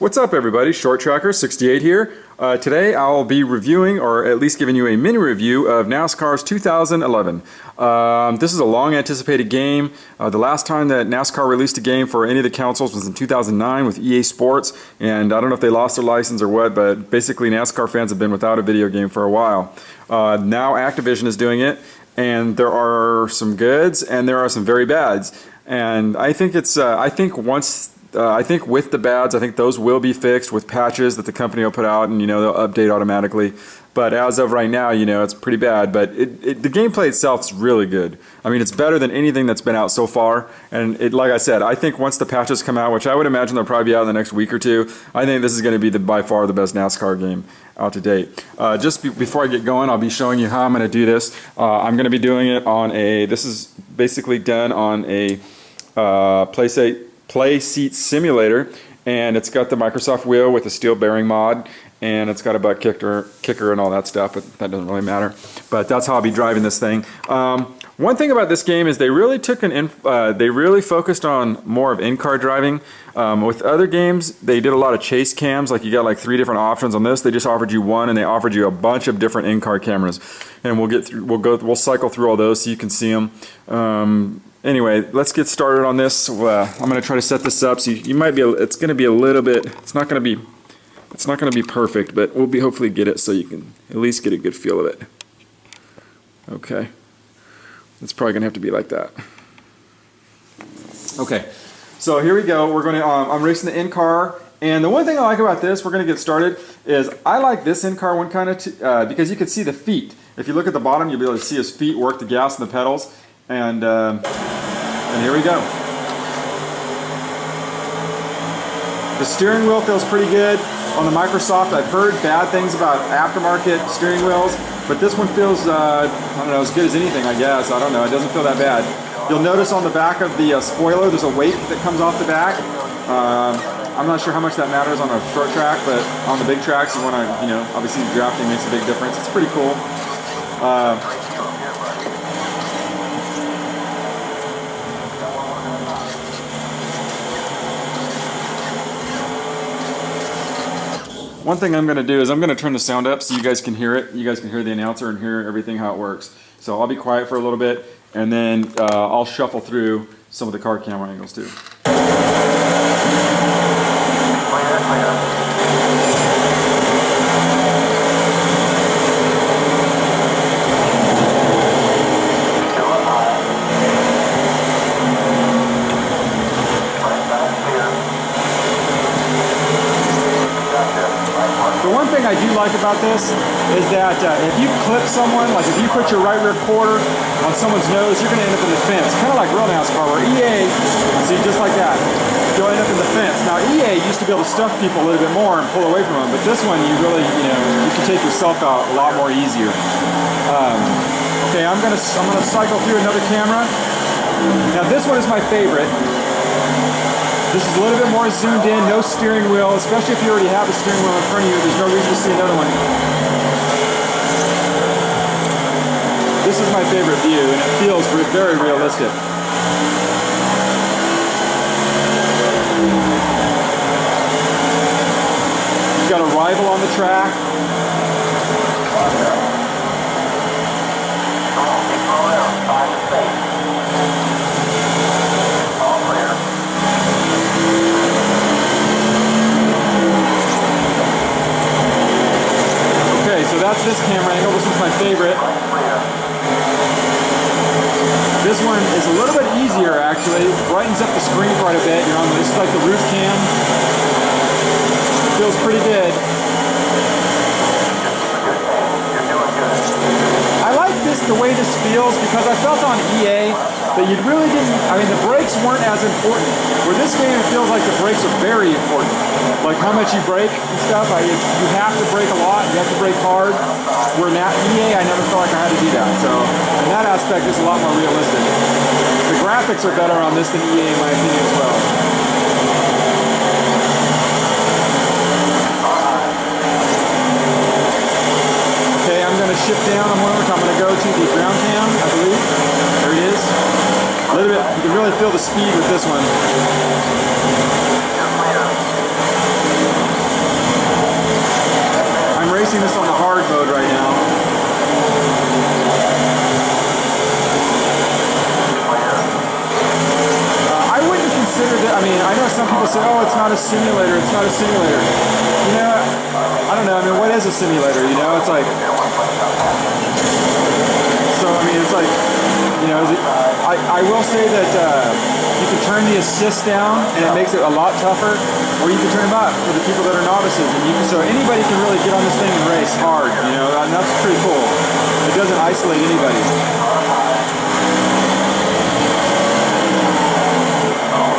What's up everybody, Short Tracker 68 here. Today I'll be reviewing, or at least giving you a mini review of NASCAR's 2011. This is a long anticipated game. The last time that NASCAR released a game for any of the consoles was in 2009 with EA Sports, and I don't know if they lost their license or what, but basically NASCAR fans have been without a video game for a while. Now Activision is doing it, and there are some goods and there are some very bads. And I think it's, I think with the bads, I think those will be fixed with patches that the company will put out, and they'll update automatically. But as of right now, it's pretty bad. But the gameplay itself is really good. I mean, it's better than anything that's been out so far. And like I said, I think once the patches come out, which I would imagine they'll probably be out in the next week or two, I think this is going to be by far the best NASCAR game out to date. Before I get going, I'll be showing you how I'm going to do this. I'm going to be doing it on this is basically done on a Play Seat Simulator, and it's got the Microsoft wheel with a steel bearing mod, and it's got a butt kicker and all that stuff, but that doesn't really matter. But that's how I'll be driving this thing. One thing about this game is they really focused on more of in-car driving. With other games, they did a lot of chase cams, like you got like 3 different options. On this, they just offered you one, and they offered you a bunch of different in-car cameras. And we'll cycle through all those so you can see them. Anyway, let's get started on this. I'm going to try to set this up so you might be. It's going to be a little bit. It's not going to be perfect, but we'll hopefully get it so you can at least get a good feel of it. Okay, it's probably going to have to be like that. Okay, so here we go. We're going to. I'm racing the in-car, and the one thing I like about this, we're going to get started, is I like this in-car one kind of because you can see the feet. If you look at the bottom, you'll be able to see his feet work the gas and the pedals. And here we go. The steering wheel feels pretty good. On the Microsoft, I've heard bad things about aftermarket steering wheels, but this one feels, I don't know, as good as anything, I guess. I don't know, it doesn't feel that bad. You'll notice on the back of the spoiler, there's a weight that comes off the back. I'm not sure how much that matters on a short track, but on the big tracks, you want to, obviously drafting makes a big difference. It's pretty cool. One thing I'm going to do is I'm going to turn the sound up so you guys can hear it. You guys can hear the announcer and hear everything how it works. So I'll be quiet for a little bit, and then I'll shuffle through some of the car camera angles too. I do like about this is that if you clip someone, like if you put your right rear quarter on someone's nose, you're going to end up in the fence. Kind of like real NASCAR, where EA, see, just like that, you'll end up in the fence. Now EA used to be able to stuff people a little bit more and pull away from them, but this one you really, you can take yourself out a lot more easier. Okay, I'm gonna cycle through another camera. Now this one is my favorite. This is a little bit more zoomed in, no steering wheel, especially if you already have a steering wheel in front of you. There's no reason to see another one. This is my favorite view, and it feels very realistic. You've got a rival on the track. So that's this camera angle. This one's my favorite. This one is a little bit easier actually. It brightens up the screen quite a bit. You're on this is like the roof cam. It feels pretty good. I like the way this feels because I felt on EA that you really didn't, the brakes weren't as important. Where this game, it feels like the brakes are very important. Like how much you brake and stuff, you have to brake a lot, you have to brake hard. Where now EA, I never felt like I had to do that. So in that aspect, it's a lot more realistic. The graphics are better on this than EA in my opinion as well. Okay, I'm going to shift down. I'm going to go to the ground cam, I believe. There it is. A little bit, you can really feel the speed with this one. people say, oh, it's not a simulator, it's not a simulator. You know, I don't know, I mean, what is a simulator, you know? It's like, so, I mean, it's like, you know, I will say that you can turn the assist down and it makes it a lot tougher, or you can turn them up for the people that are novices. And you can, so anybody can really get on this thing and race hard, you know, and that's pretty cool. It doesn't isolate anybody.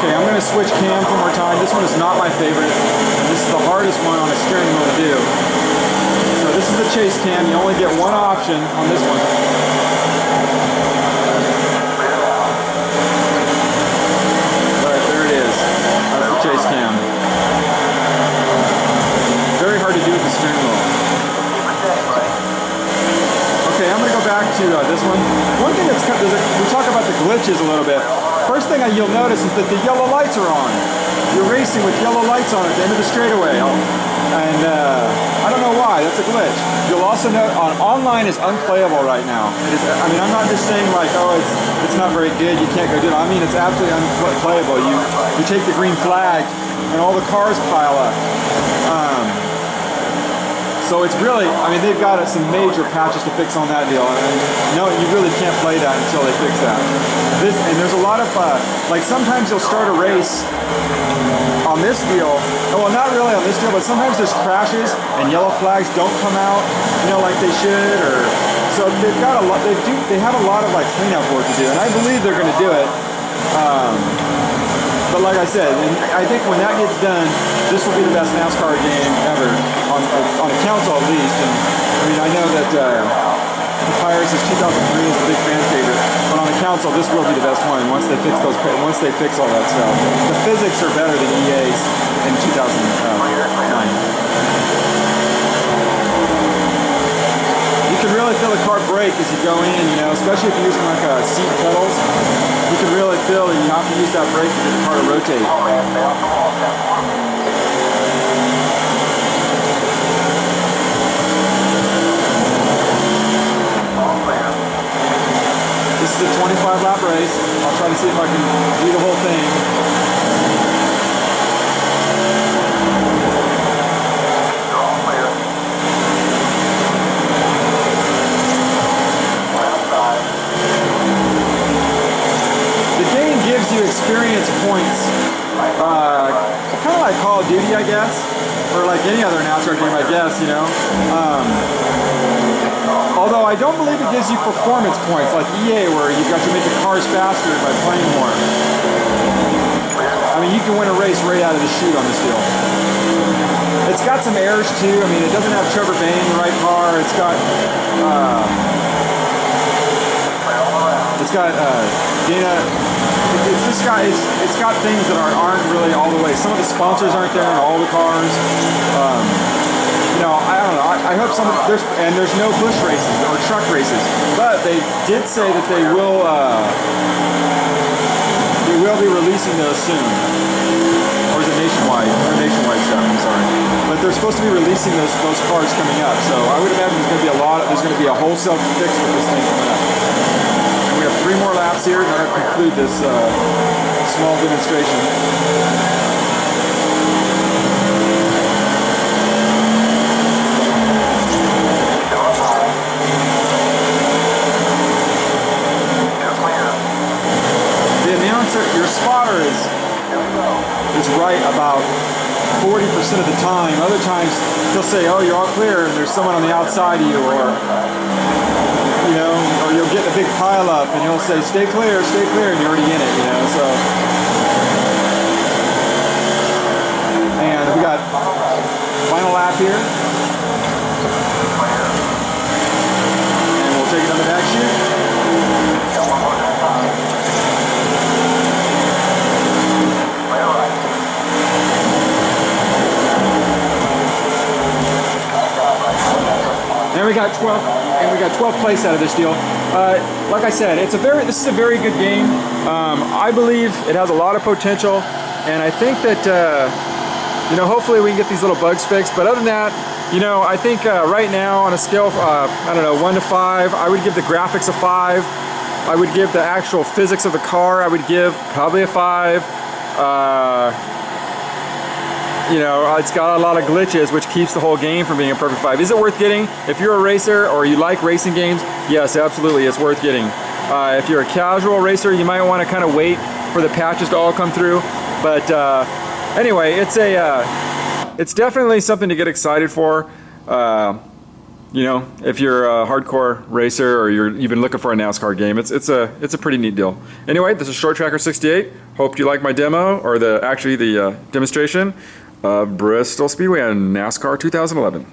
Okay, I'm going to switch cams one more time. This one is not my favorite. And this is the hardest one on a steering wheel to do. So this is the chase cam. You only get one option on this one. Alright, there it is. That's the chase cam. Very hard to do with the steering wheel. Okay, I'm going to go back to this one. One thing that's we talk about the glitches a little bit. First thing you'll notice is that the yellow lights are on. You're racing with yellow lights on at the end of the straightaway. And I don't know why, that's a glitch. You'll also note online is unplayable right now. It is, I mean, I'm not just saying like, oh, it's not very good, you can't go do it. I mean, it's absolutely unplayable. You take the green flag and all the cars pile up. So it's really, I mean, they've got some major patches to fix on that deal, and no, you really can't play that until they fix that. And there's a lot of, like sometimes you'll start a race on this deal, well, not really on this deal, but sometimes there's crashes and yellow flags don't come out, you know, like they should, or, so they've got a lot, they have a lot of like cleanup work to do, and I believe they're going to do it. But like I said, and I think when that gets done, this will be the best NASCAR game ever, on a console at least. And I mean, I know that the Pirates' 2003 is a big fan favorite, but on a console, this will be the best one once they fix all that stuff. The physics are better than EA's in 2009. You can really feel the car brake as you go in, you know, especially if you're using like seat pedals. You can really feel that you have to use that brake to get the car to rotate. This is a 25 lap race. I'll try to see if I can do the whole thing. You experience points, kind of like Call of Duty, I guess, or like any other NASCAR game, I guess, you know. Although I don't believe it gives you performance points like EA, where you've got to make your cars faster by playing more. I mean, you can win a race right out of the chute on this deal. It's got some errors too. I mean, it doesn't have Trevor Bayne in the right car. It's got Dana. It's got things that aren't really all the way. Some of the sponsors aren't there in all the cars. You know, I don't know. I hope there's no bush races or truck races, but they did say that they will be releasing those soon. Or is it nationwide? Or nationwide stuff, I'm sorry. But they're supposed to be releasing those cars coming up. So I would imagine there's going to be a wholesale fix with this thing coming up. We have 3 more laps here, and that'll conclude this small demonstration. The announcer, your spotter is right about 40% of the time. Other times he'll say, "Oh, you're all clear," and there's someone on the outside of you, or you know, or you'll get a big pile up and he'll say, stay clear, and you're already in it, you know, so. And we got final lap here. And we'll take it on the back chute. And we got 12th place out of this deal. Like I said, this is a very good game. I believe it has a lot of potential, and I think that you know, hopefully we can get these little bugs fixed. But other than that, you know, I think right now on a scale of I don't know, 1 to 5, I would give the graphics a 5. I would give the actual physics of the car, I would give probably a 5. you know, it's got a lot of glitches, which keeps the whole game from being a perfect 5. Is it worth getting? If you're a racer or you like racing games, yes, absolutely, it's worth getting. If you're a casual racer, you might want to kind of wait for the patches to all come through. But anyway, it's definitely something to get excited for. You know, if you're a hardcore racer or you're even looking for a NASCAR game, it's a pretty neat deal. Anyway, this is Short Tracker 68. Hope you like my demo, or the demonstration of Bristol Speedway on NASCAR 2011.